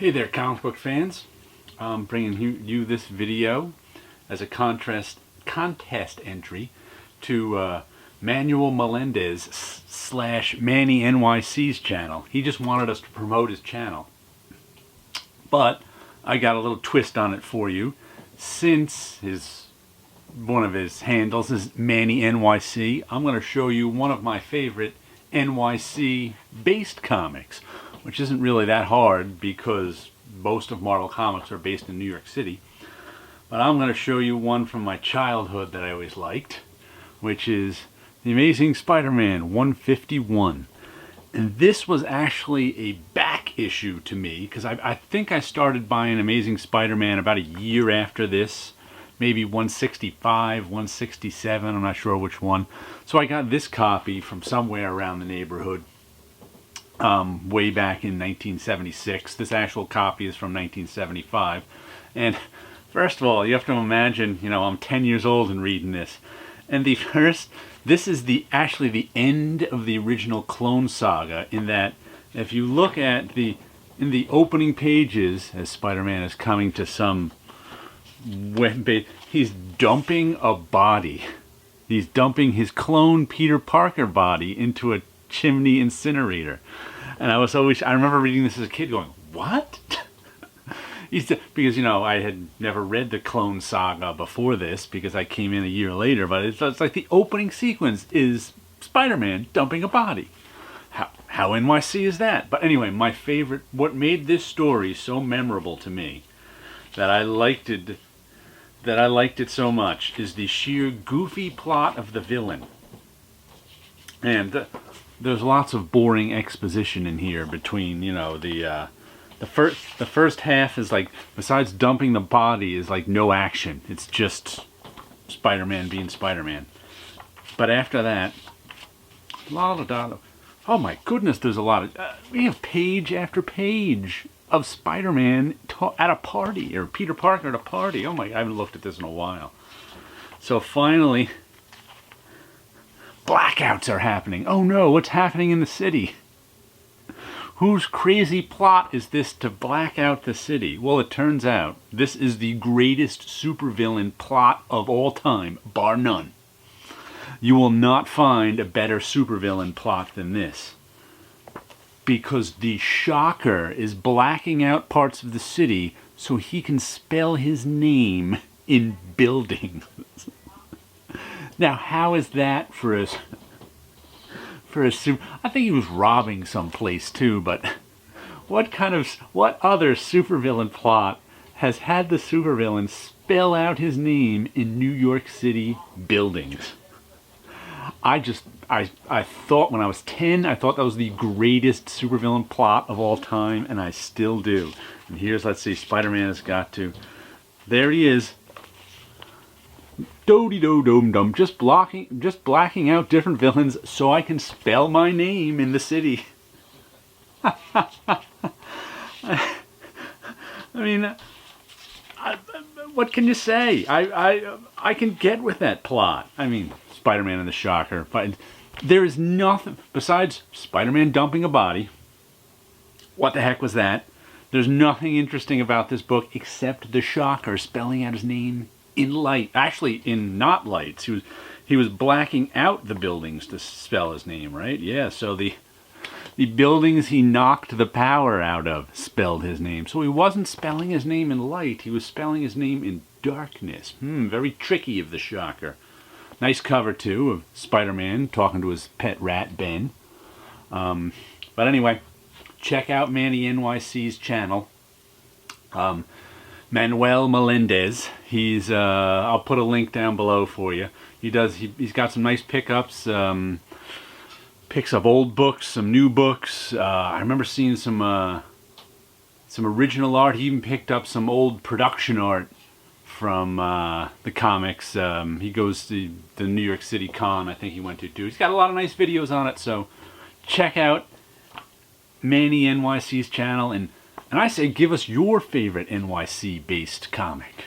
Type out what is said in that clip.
Hey there, comic book fans. I'm bringing you this video as a contest entry to Manuel Melendez / Manny NYC's channel. He just wanted us to promote his channel, but I got a little twist on it for you. Since one of his handles is Manny NYC, I'm going to show you one of my favorite NYC based comics, which isn't really that hard because most of Marvel Comics are based in New York City. But I'm going to show you one from my childhood that I always liked, which is The Amazing Spider-Man 151. And this was actually a back issue to me, because I think I started buying Amazing Spider-Man about a year after this. Maybe 165, 167, I'm not sure which one. So I got this copy from somewhere around the neighborhood. Way back in 1976. This actual copy is from 1975. And first of all, you have to imagine, I'm 10 years old and reading this. And this is actually the end of the original Clone Saga, in that if you look at in the opening pages, as Spider-Man is coming to some he's dumping a body. He's dumping his clone Peter Parker body into a chimney incinerator. And I remember reading this as a kid going, what? Because, I had never read the Clone Saga before this, because I came in a year later, but it's like the opening sequence is Spider-Man dumping a body. How NYC is that? But anyway, my favorite, what made this story so memorable to me, that I liked it so much, is the sheer goofy plot of the villain. And there's lots of boring exposition in here between, the first half is like, besides dumping the body, is like no action. It's just Spider-Man being Spider-Man. But after that, oh my goodness, there's a lot of, we have page after page of Spider-Man at a party, or Peter Parker at a party. Oh my, I haven't looked at this in a while. So finally, blackouts are happening. Oh no, what's happening in the city? Whose crazy plot is this to black out the city? Well, it turns out this is the greatest supervillain plot of all time, bar none. You will not find a better supervillain plot than this, because the Shocker is blacking out parts of the city so he can spell his name in buildings. Now, how is that for a super? I think he was robbing someplace too, but what other supervillain plot has had the supervillain spell out his name in New York City buildings? I thought when I was 10, I thought that was the greatest supervillain plot of all time, and I still do. And here's, let's see, Spider-Man has got to, there he is. Do-de-do-dum-dum, just blacking out different villains so I can spell my name in the city. I mean, what can you say? I can get with that plot. I mean, Spider-Man and the Shocker, but there is nothing besides Spider-Man dumping a body. What the heck was that? There's nothing interesting about this book except the Shocker spelling out his name in light, actually in not lights. He was blacking out the buildings to spell his name, right? Yeah, so the buildings he knocked the power out of spelled his name. So he wasn't spelling his name in light, he was spelling his name in darkness. Very tricky of the Shocker. Nice cover too, of Spider-Man talking to his pet rat Ben. But anyway, check out Manny NYC's channel. Manuel Melendez. He's I'll put a link down below for you. He's got some nice pickups. Picks up old books, some new books. I remember seeing some original art. He even picked up some old production art from the comics. He goes to the New York City Con, I think he went to too. He's got a lot of nice videos on it, so check out Manny NYC's channel, and I say give us your favorite NYC based comic.